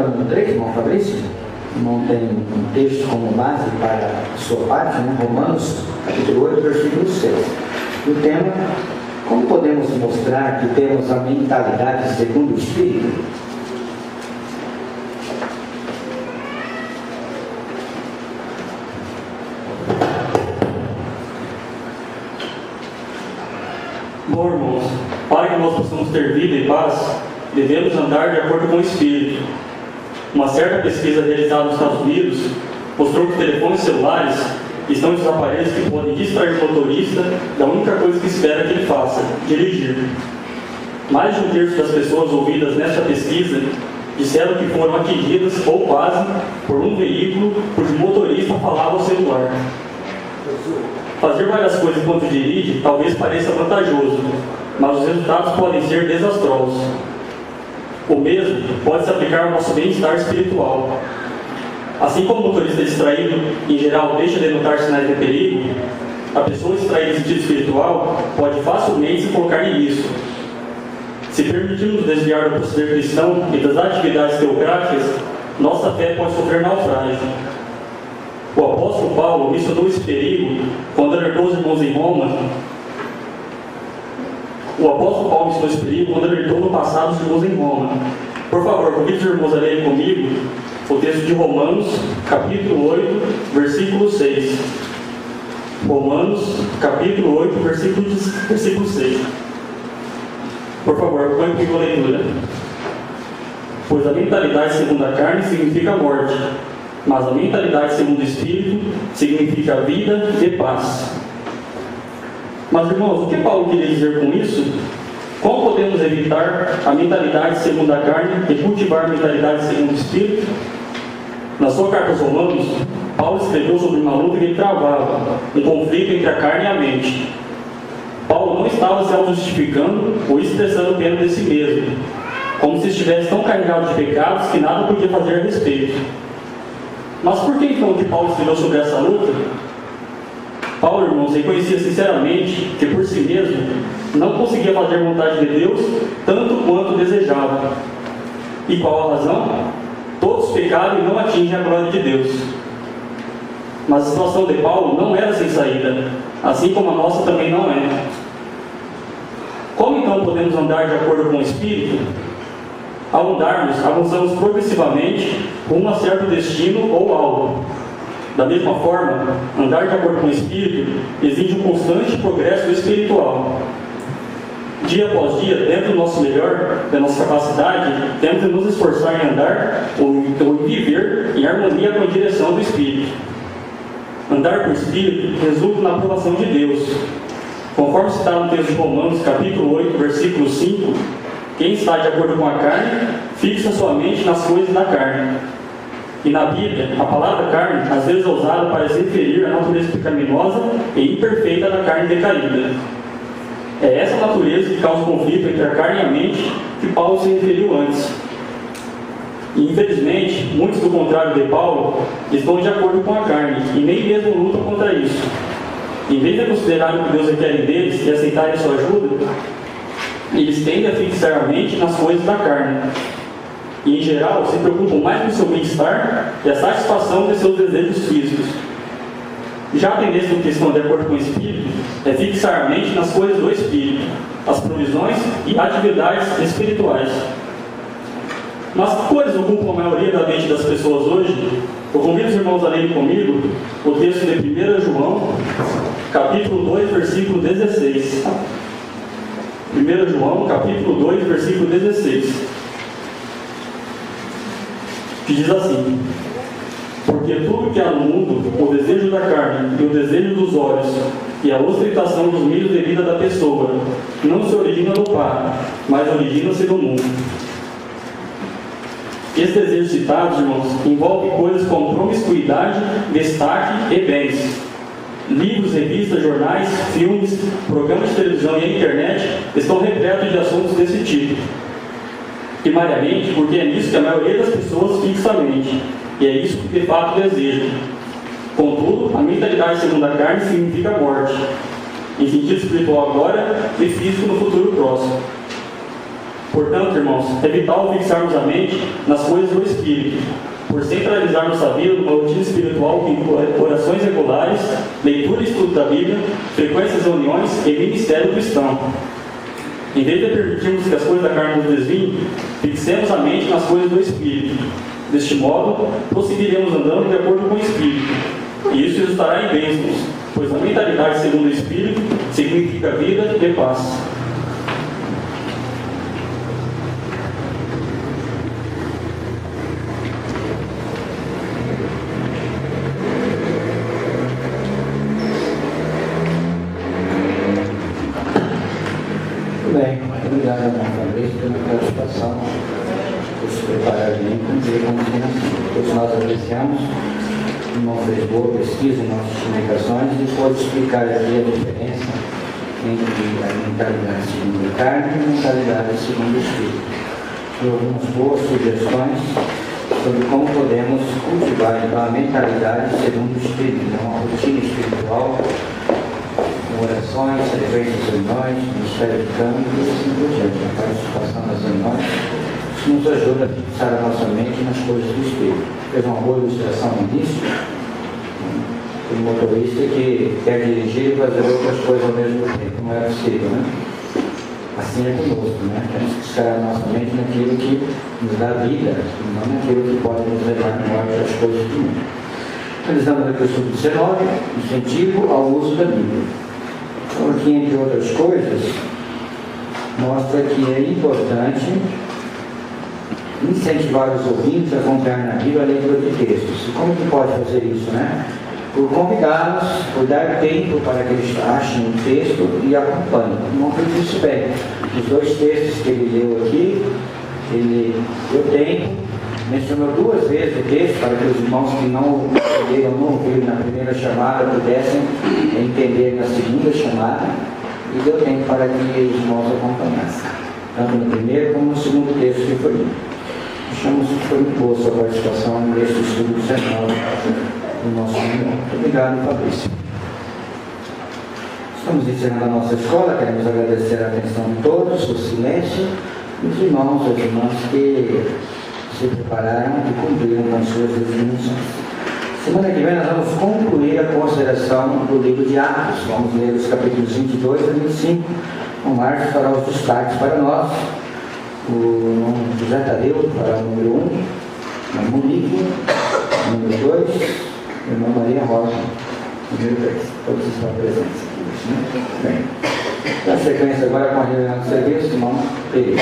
no 3, irmão Fabrício, não tem um texto como base para a sua parte, né? Romanos, capítulo 8, versículo 6. O tema: como podemos mostrar que temos a mentalidade segundo o Espírito? Bom, irmãos, para que nós possamos ter vida e paz, devemos andar de acordo com o Espírito. Uma certa pesquisa realizada nos Estados Unidos mostrou que telefones celulares estão entre os aparelhos que podem distrair o motorista da única coisa que espera que ele faça: dirigir. Mais de um terço das pessoas ouvidas nesta pesquisa disseram que foram atingidas, ou quase, por um veículo cujo motorista falava ao celular. Fazer várias coisas enquanto dirige talvez pareça vantajoso, mas os resultados podem ser desastrosos. O mesmo pode se aplicar ao nosso bem-estar espiritual. Assim como o motorista distraído, em geral, deixa de notar sinais de perigo, a pessoa distraída em sentido espiritual pode facilmente se colocar em risco. Se permitirmos desviar do proceder cristão e das atividades teocráticas, nossa fé pode sofrer naufrágio. O apóstolo Paulo mencionou esse perigo quando alertou os irmãos em Roma. O apóstolo Paulo mencionou esse perigo quando alertou no passado os irmãos em Roma. Por favor, convido os irmãos a lerem comigo o texto de Romanos, capítulo 8, versículo 6. Romanos, capítulo 8, versículo 6. Por favor, acompanhe comigo a leitura. Pois a mentalidade segundo a carne significa morte, mas a mentalidade segundo o Espírito significa vida e paz. Mas, irmãos, o que Paulo queria dizer com isso? Como podemos evitar a mentalidade segundo a carne e cultivar a mentalidade segundo o Espírito? Na sua carta aos Romanos, Paulo escreveu sobre uma luta que ele travava, um conflito entre a carne e a mente. Paulo não estava se auto-justificando ou expressando pena de si mesmo, como se estivesse tão carregado de pecados que nada podia fazer a respeito. Mas por que então que Paulo escreveu sobre essa luta? Paulo, irmãos, reconhecia sinceramente que por si mesmo não conseguia fazer a vontade de Deus tanto quanto desejava. E qual a razão? Todos pecaram e não atingem a glória de Deus. Mas a situação de Paulo não era sem saída, assim como a nossa também não é. Como então podemos andar de acordo com o Espírito? Ao andarmos, avançamos progressivamente rumo a certo destino ou alvo. Da mesma forma, andar de acordo com o Espírito exige um constante progresso espiritual. Dia após dia, dentro do nosso melhor, da nossa capacidade, temos de nos esforçar em andar ou em viver em harmonia com a direção do Espírito. Andar com o Espírito resulta na aprovação de Deus. Conforme citado no texto de Romanos, capítulo 8, versículo 5, quem está de acordo com a carne, fixa sua mente nas coisas da carne. E na Bíblia, a palavra carne às vezes é usada para se referir à natureza pecaminosa e imperfeita da carne decaída. É essa natureza que causa o conflito entre a carne e a mente que Paulo se referiu antes. E infelizmente, muitos do contrário de Paulo estão de acordo com a carne e nem mesmo lutam contra isso. Em vez de considerar o que Deus requer deles e aceitarem sua ajuda, eles tendem a fixar a mente nas coisas da carne. E, em geral, se preocupam mais com o seu bem-estar e a satisfação de seus desejos físicos. Já a tendência do cristão de acordo com o Espírito é fixar a mente nas coisas do Espírito, as provisões e atividades espirituais. Mas que cores ocupam a maioria da mente das pessoas hoje? Eu convido os irmãos a lerem comigo o texto de 1 João, capítulo 2, versículo 16. 1 João, capítulo 2, versículo 16. Que diz assim: porque tudo que há no mundo, o desejo da carne e o desejo dos olhos e a ostentação dos meios de vida da pessoa, não se origina do Pai, mas origina-se do mundo. Esses desejos citados, irmãos, envolvem coisas como promiscuidade, destaque e bens. Livros, revistas, jornais, filmes, programas de televisão e a internet estão repletos de assuntos desse tipo. Primariamente porque é nisso que a maioria das pessoas fixa a mente, e é isso que de fato deseja. Contudo, a mentalidade segundo a carne significa morte, em sentido espiritual agora e físico no futuro próximo. Portanto, irmãos, é vital fixarmos a mente nas coisas do Espírito, por centralizar nossa vida numa rotina espiritual que inclui orações regulares, leitura e estudo da Bíblia, frequências de reuniões e ministério cristão. Em vez de permitirmos que as coisas da carne nos desviem, fixemos a mente nas coisas do Espírito. Deste modo, prosseguiremos andando de acordo com o Espírito, e isso resultará em bênçãos, pois a mentalidade segundo o Espírito significa vida e paz. Bem, obrigado, irmão Fabrício, pela participação, por se preparar bem e cumprir a continuação. Todos nós apreciamos, o irmão fez boa pesquisa em nossas comunicações e pode explicar aqui a diferença entre a mentalidade segundo a carne e a mentalidade segundo o Espírito. E algumas boas sugestões sobre como podemos cultivar então, a mentalidade segundo o Espírito, então, uma rotina espiritual, orações, frequências de reuniões, ministério de câmbio e assim por diante. A participação das reuniões nos ajuda a fixar a nossa mente nas coisas do Espírito. Fez uma boa ilustração no início. O motorista que quer dirigir e fazer outras coisas ao mesmo tempo, não é possível, né? Assim é conosco, né? Temos que fixar a nossa mente naquilo que nos dá vida, não naquilo que pode nos levar à morte às coisas do mundo. Analisamos aqui o estudo 19, incentivo ao uso da Bíblia. Então, aqui, entre outras coisas, mostra que é importante incentivar os ouvintes a acompanhar na Bíblia a leitura de textos. E como que pode fazer isso, né? Por convidá-los, por dar tempo para que eles achem um texto e acompanhem. Não fez isso bem. Os dois textos que ele leu aqui, ele deu tempo, mencionou 2 vezes o texto para que os irmãos que não leram, não ouviram na primeira chamada pudessem entender na segunda chamada, e deu tempo para que os irmãos acompanhassem, tanto no primeiro como no segundo texto que foi lido. Achamos que foi muito boa a sua participação neste estudo 19 do nosso irmão. Muito obrigado, Fabrício. Estamos encerrando a nossa escola, queremos agradecer a atenção de todos, o silêncio, e os irmãos e as irmãs que se prepararam e cumpriram com suas definições. Semana que vem nós vamos concluir a consideração do livro de Atos. Vamos ler os capítulos 22 a 25. O Márcio fará os destaques para nós. O José Tadeu fará o número 1, a Monique, o número 2, e a irmã Maria Rosa, número 3. Todos estão presentes aqui. Bem, na sequência agora com a reunião de serviço, irmão Pereira.